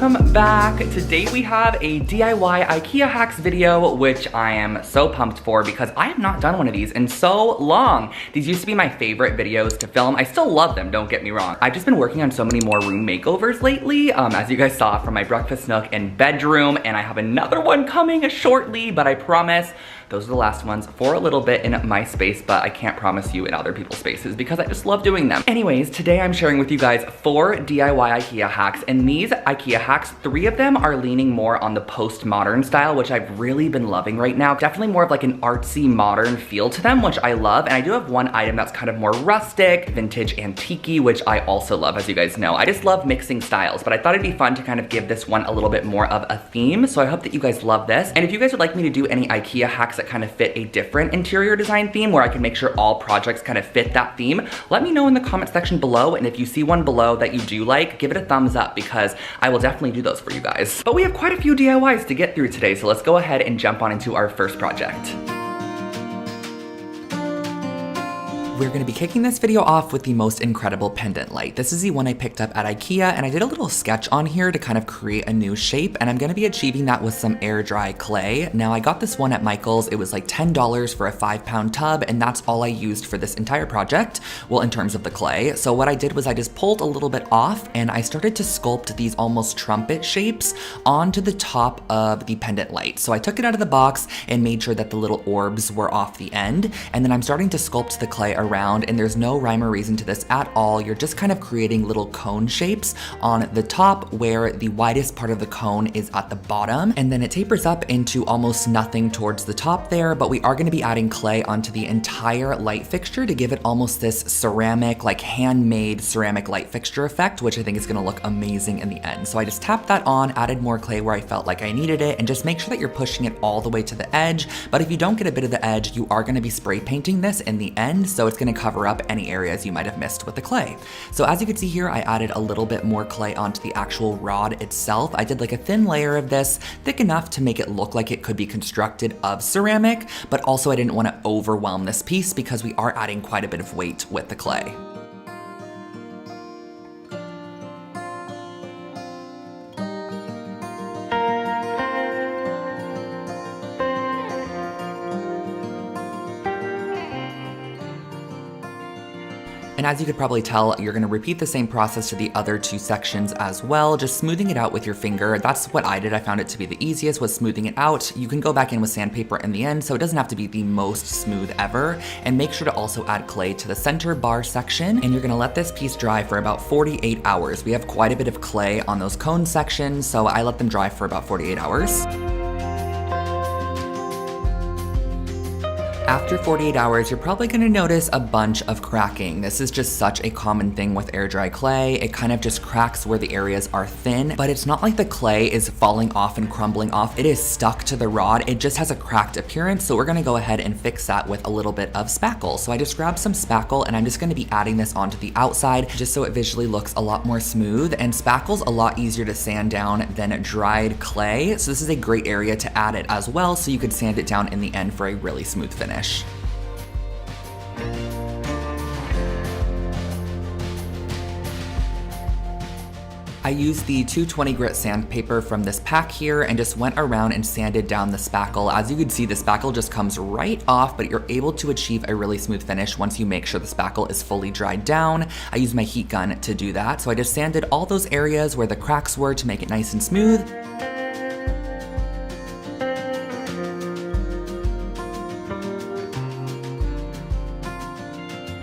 welcome back. Today we have a DIY IKEA hacks video, which I am so pumped for because I have not done one of these in so long. These used to be my favorite videos to film. I still love them, don't get me wrong. I've just been working on so many more room makeovers lately, as you guys saw from my breakfast nook and bedroom, and I have another one coming shortly, but I promise those are the last ones for a little bit in my space, but I can't promise you in other people's spaces because I just love doing them. Anyways, today I'm sharing with you guys 4 DIY IKEA hacks, and these IKEA hacks, 3 of them are leaning more on the postmodern style, which I've really been loving right now. Definitely more of like an artsy modern feel to them, which I love, and I do have one item that's kind of more rustic, vintage, antique-y, which I also love, as you guys know. I just love mixing styles, but I thought it'd be fun to kind of give this one a little bit more of a theme, so I hope that you guys love this. And if you guys would like me to do any IKEA hacks that kind of fit a different interior design theme where I can make sure all projects kind of fit that theme, let me know in the comment section below, and if you see one below that you do like, give it a thumbs up because I will definitely do those for you guys. But we have quite a few DIYs to get through today, so let's go ahead and jump on into our first project. We're gonna be kicking this video off with the most incredible pendant light. This is the one I picked up at IKEA, and I did a little sketch on here to kind of create a new shape, and I'm gonna be achieving that with some air dry clay. Now I got this one at Michael's. It was like $10 for a 5-pound tub, and that's all I used for this entire project, well, in terms of the clay. So what I did was I just pulled a little bit off, and I started to sculpt these almost trumpet shapes onto the top of the pendant light. So I took it out of the box and made sure that the little orbs were off the end, and then I'm starting to sculpt the clay around, and there's no rhyme or reason to this at all. You're just kind of creating little cone shapes on the top where the widest part of the cone is at the bottom, and then it tapers up into almost nothing towards the top there, but we are going to be adding clay onto the entire light fixture to give it almost this ceramic, like handmade ceramic light fixture effect, which I think is going to look amazing in the end. So I just tapped that on, added more clay where I felt like I needed it, and just make sure that you're pushing it all the way to the edge. But if you don't get a bit of the edge, you are going to be spray painting this in the end, so it's going to cover up any areas you might have missed with the clay. So as you can see here, I added a little bit more clay onto the actual rod itself. I did like a thin layer of this, thick enough to make it look like it could be constructed of ceramic, but also I didn't want to overwhelm this piece because we are adding quite a bit of weight with the clay. And as you could probably tell, you're gonna repeat the same process to the other 2 sections as well, just smoothing it out with your finger. That's what I did. I found it to be the easiest, was smoothing it out. You can go back in with sandpaper in the end, so it doesn't have to be the most smooth ever. And make sure to also add clay to the center bar section, and you're gonna let this piece dry for about 48 hours. We have quite a bit of clay on those cone sections, so I let them dry for about 48 hours. After 48 hours, you're probably gonna notice a bunch of cracking. This is just such a common thing with air dry clay. It kind of just cracks where the areas are thin, but it's not like the clay is falling off and crumbling off. It is stuck to the rod. It just has a cracked appearance, so we're gonna go ahead and fix that with a little bit of spackle. So I just grabbed some spackle, and I'm just gonna be adding this onto the outside just so it visually looks a lot more smooth, and spackle's a lot easier to sand down than dried clay, so this is a great area to add it as well, so you could sand it down in the end for a really smooth finish. I used the 220 grit sandpaper from this pack here and just went around and sanded down the spackle. As you can see, the spackle just comes right off, but you're able to achieve a really smooth finish once you make sure the spackle is fully dried down. I used my heat gun to do that, so I just sanded all those areas where the cracks were to make it nice and smooth.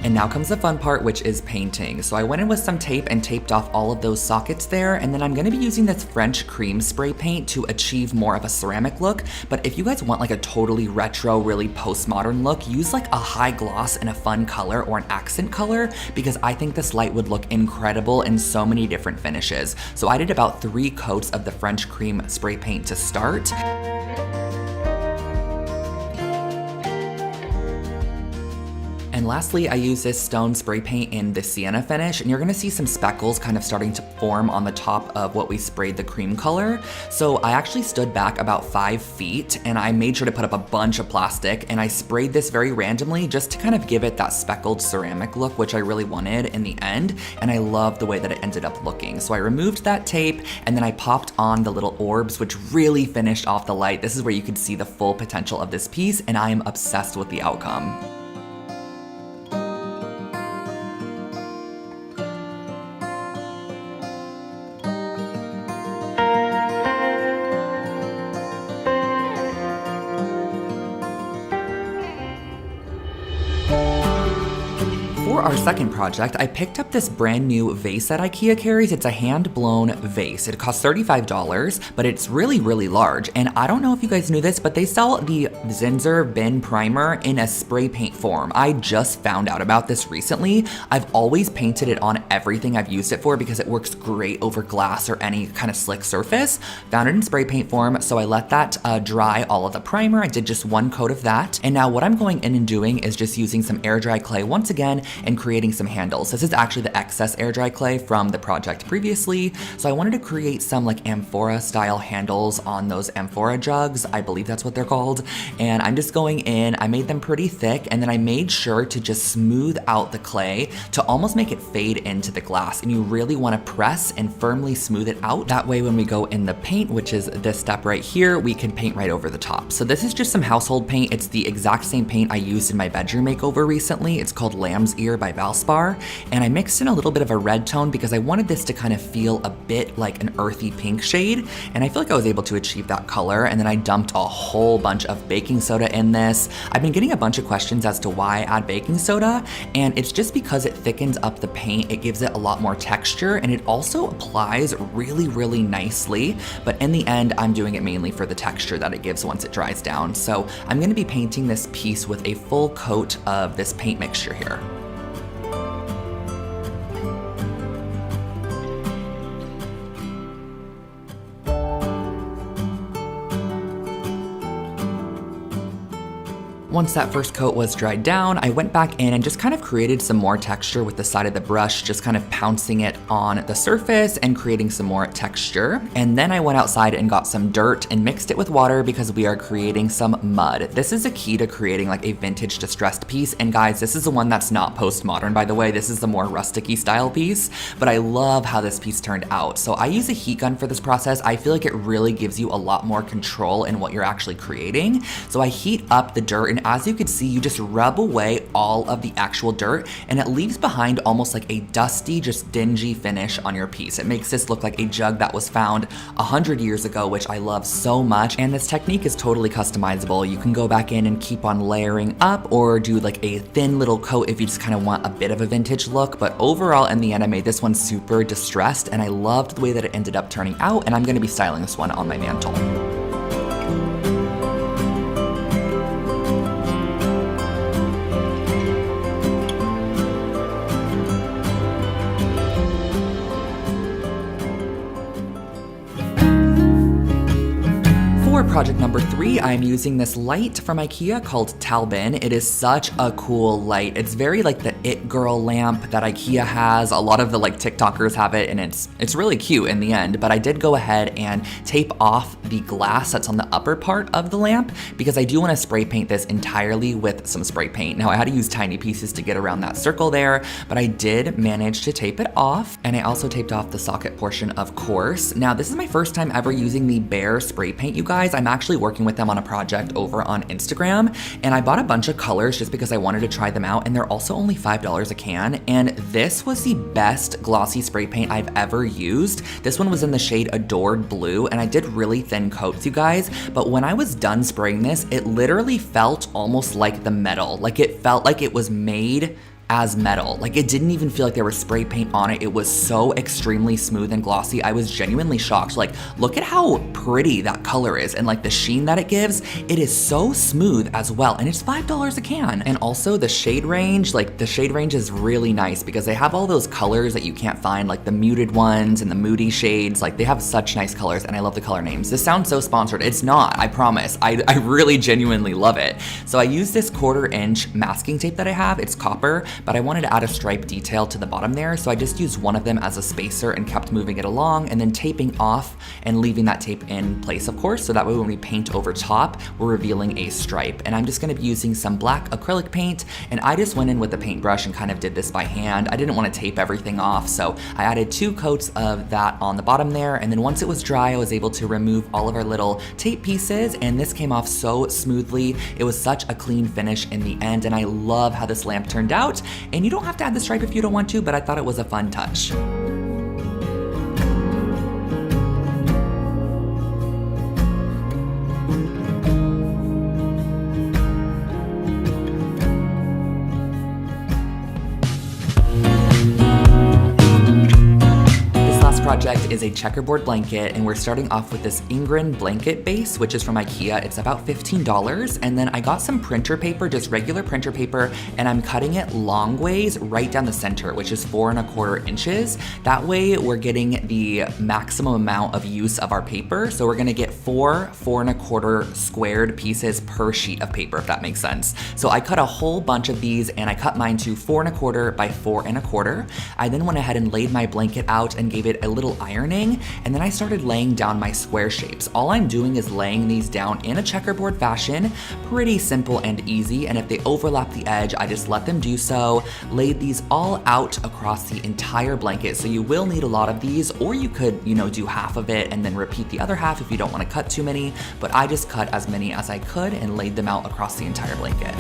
And now comes the fun part, which is painting. So I went in with some tape and taped off all of those sockets there, and then I'm gonna be using this French cream spray paint to achieve more of a ceramic look. But if you guys want like a totally retro, really postmodern look, use like a high gloss and a fun color or an accent color, because I think this light would look incredible in so many different finishes. So I did about 3 coats of the French cream spray paint to start. And lastly, I use this stone spray paint in the sienna finish, and you're gonna see some speckles kind of starting to form on the top of what we sprayed the cream color. So I actually stood back about 5 feet and I made sure to put up a bunch of plastic, and I sprayed this very randomly just to kind of give it that speckled ceramic look, which I really wanted in the end, and I love the way that it ended up looking. So I removed that tape and then I popped on the little orbs, which really finished off the light. This is where you could see the full potential of this piece, and I am obsessed with the outcome. For our second project, I picked up this brand new vase that IKEA carries. It's a hand-blown vase. It costs $35, but it's really, really large. And I don't know if you guys knew this, but they sell the Zinsser bin primer in a spray paint form. I just found out about this recently. I've always painted it on everything I've used it for because it works great over glass or any kind of slick surface. Found it in spray paint form, so I let that dry all of the primer. I did just 1 coat of that. And now what I'm going in and doing is just using some air dry clay once again and creating some handles. This is actually the excess air dry clay from the project previously. So I wanted to create some like amphora style handles on those amphora jugs. I believe that's what they're called. And I'm just going in, I made them pretty thick, and then I made sure to just smooth out the clay to almost make it fade into the glass. And you really want to press and firmly smooth it out. That way when we go in the paint, which is this step right here, we can paint right over the top. So this is just some household paint. It's the exact same paint I used in my bedroom makeover recently. It's called Lamb's Ear by Valspar, and I mixed in a little bit of a red tone because I wanted this to kind of feel a bit like an earthy pink shade, and I feel like I was able to achieve that color. And then I dumped a whole bunch of baking soda in this. I've been getting a bunch of questions as to why I add baking soda, and it's just because it thickens up the paint, it gives it a lot more texture, and it also applies really, really nicely. But in the end, I'm doing it mainly for the texture that it gives once it dries down. So I'm gonna be painting this piece with a full coat of this paint mixture here. Once that first coat was dried down, I went back in and just kind of created some more texture with the side of the brush, just kind of pouncing it on the surface and creating some more texture. And then I went outside and got some dirt and mixed it with water because we are creating some mud. This is a key to creating like a vintage distressed piece. And guys, this is the one that's not postmodern, by the way. This is the more rustic-y style piece, but I love how this piece turned out. So I use a heat gun for this process. I feel like it really gives you a lot more control in what you're actually creating. So I heat up the dirt, and as you can see, you just rub away all of the actual dirt, and it leaves behind almost like a dusty, just dingy finish on your piece. It makes this look like a jug that was found 100 years ago, which I love so much. And this technique is totally customizable. You can go back in and keep on layering up or do like a thin little coat if you just kind of want a bit of a vintage look. But overall, in the end, I made this one super distressed, and I loved the way that it ended up turning out, and I'm gonna be styling this one on my mantle. For project number 3, I'm using this light from IKEA called Talbin. It is such a cool light. It's very like the It Girl lamp that IKEA has. A lot of the like TikTokers have it, and it's really cute in the end. But I did go ahead and tape off the glass that's on the upper part of the lamp because I do want to spray paint this entirely with some spray paint. Now I had to use tiny pieces to get around that circle there, but I did manage to tape it off, and I also taped off the socket portion, of course. Now this is my first time ever using the Bear spray paint, you guys. I'm actually working with them on a project over on Instagram, and I bought a bunch of colors just because I wanted to try them out, and they're also only $5 a can, and this was the best glossy spray paint I've ever used. This one was in the shade Adored Blue, and I did really thin coats, you guys, but when I was done spraying this, it literally felt almost like the metal. Like it felt like it was made as metal. Like, it didn't even feel like there was spray paint on it. It was so extremely smooth and glossy. I was genuinely shocked. Like, look at how pretty that color is and like the sheen that it gives. It is so smooth as well, and it's $5 a can. And also the shade range, like the shade range is really nice because they have all those colors that you can't find, like the muted ones and the moody shades. Like, they have such nice colors, and I love the color names. This sounds so sponsored. It's not, I promise. I really genuinely love it. So I use this 1/4 inch masking tape that I have. It's copper, but I wanted to add a stripe detail to the bottom there, so I just used one of them as a spacer and kept moving it along and then taping off and leaving that tape in place, of course, so that way when we paint over top, we're revealing a stripe. And I'm just gonna be using some black acrylic paint, and I just went in with a paintbrush and kind of did this by hand. I didn't want to tape everything off, so I added 2 coats of that on the bottom there, and then once it was dry, I was able to remove all of our little tape pieces, and this came off so smoothly. It was such a clean finish in the end, and I love how this lamp turned out. And you don't have to add the stripe if you don't want to, but I thought it was a fun touch. Project is a checkerboard blanket, and we're starting off with this Ingrid blanket base, which is from IKEA. It's about $15, and then I got some printer paper, just regular printer paper, and I'm cutting it long ways right down the center, which is 4 1/4 inches. That way we're getting the maximum amount of use of our paper. So we're gonna get 4 4 1/4 squared pieces per sheet of paper, if that makes sense. So I cut a whole bunch of these, and I cut mine to 4 1/4 by 4 1/4. I then went ahead and laid my blanket out and gave it a little ironing, and then I started laying down my square shapes. All I'm doing is laying these down in a checkerboard fashion, pretty simple and easy, and if they overlap the edge, I just let them do so. Laid these all out across the entire blanket, so you will need a lot of these, or you could, you know, do half of it and then repeat the other half if you don't want to cut too many, but I just cut as many as I could and laid them out across the entire blanket.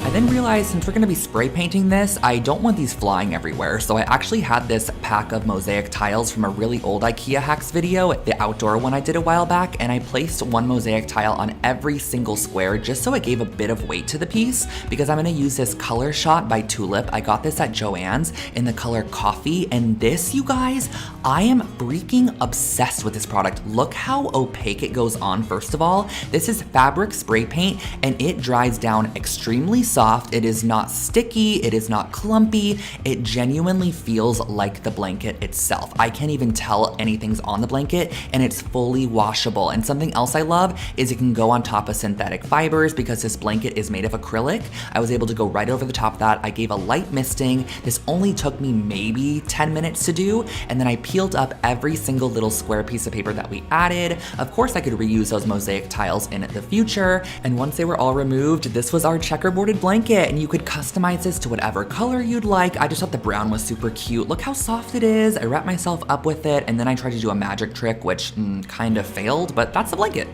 I then realized since we're gonna be spray painting this, I don't want these flying everywhere. So I actually had this pack of mosaic tiles from a really old IKEA hacks video, the outdoor one I did a while back, and I placed 1 mosaic tile on every single square just so it gave a bit of weight to the piece, because I'm gonna use this Color Shot by Tulip. I got this at Joann's in the color Coffee, and this, you guys, I am freaking obsessed with this product. Look how opaque it goes on, first of all. This is fabric spray paint, and it dries down extremely soft. It is not sticky, it is not clumpy, it genuinely feels like the blanket itself. I can't even tell anything's on the blanket, and it's fully washable. And something else I love is it can go on top of synthetic fibers because this blanket is made of acrylic. I was able to go right over the top of that. I gave a light misting. This only took me maybe 10 minutes to do, and then I peeled up every single little square piece of paper that we added. Of course, I could reuse those mosaic tiles in the future, and once they were all removed, this was our checkerboarded blanket, and you could customize this to whatever color you'd like. I just thought the brown was super cute. Look how soft it is. I wrapped myself up with it, and then I tried to do a magic trick, which kind of failed, but that's the blanket.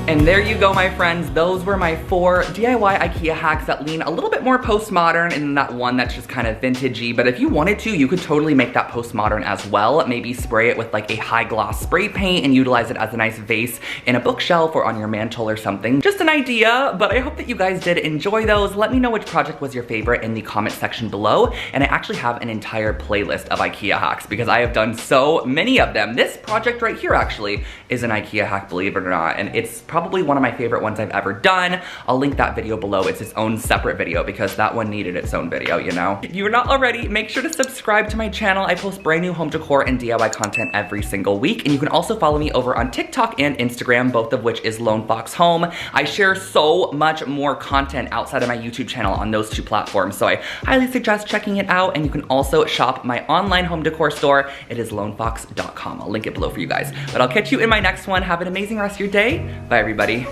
And there you go, my friends. Those were my 4 DIY IKEA hacks that lean a little bit more postmodern, and that one that's just kind of vintagey. But if you wanted to, you could totally make that postmodern as well. Maybe spray it with like a high gloss spray paint and utilize it as a nice vase in a bookshelf or on your mantle or something. Just an idea, but I hope that you guys did enjoy those. Let me know which project was your favorite in the comment section below. And I actually have an entire playlist of IKEA hacks because I have done so many of them. This project right here actually is an IKEA hack, believe it or not, and it's probably one of my favorite ones I've ever done. I'll link that video below. It's its own separate video because that one needed its own video, you know? If you're not already, make sure to subscribe to my channel. I post brand new home decor and DIY content every single week, and you can also follow me over on TikTok and Instagram, both of which is Lone Fox Home. I share so much more content outside of my YouTube channel on those 2 platforms, so I highly suggest checking it out, and you can also shop my online home decor store. It is lonefox.com. I'll link it below for you guys. But I'll catch you in my next one. Have an amazing rest of your day. Bye, everybody.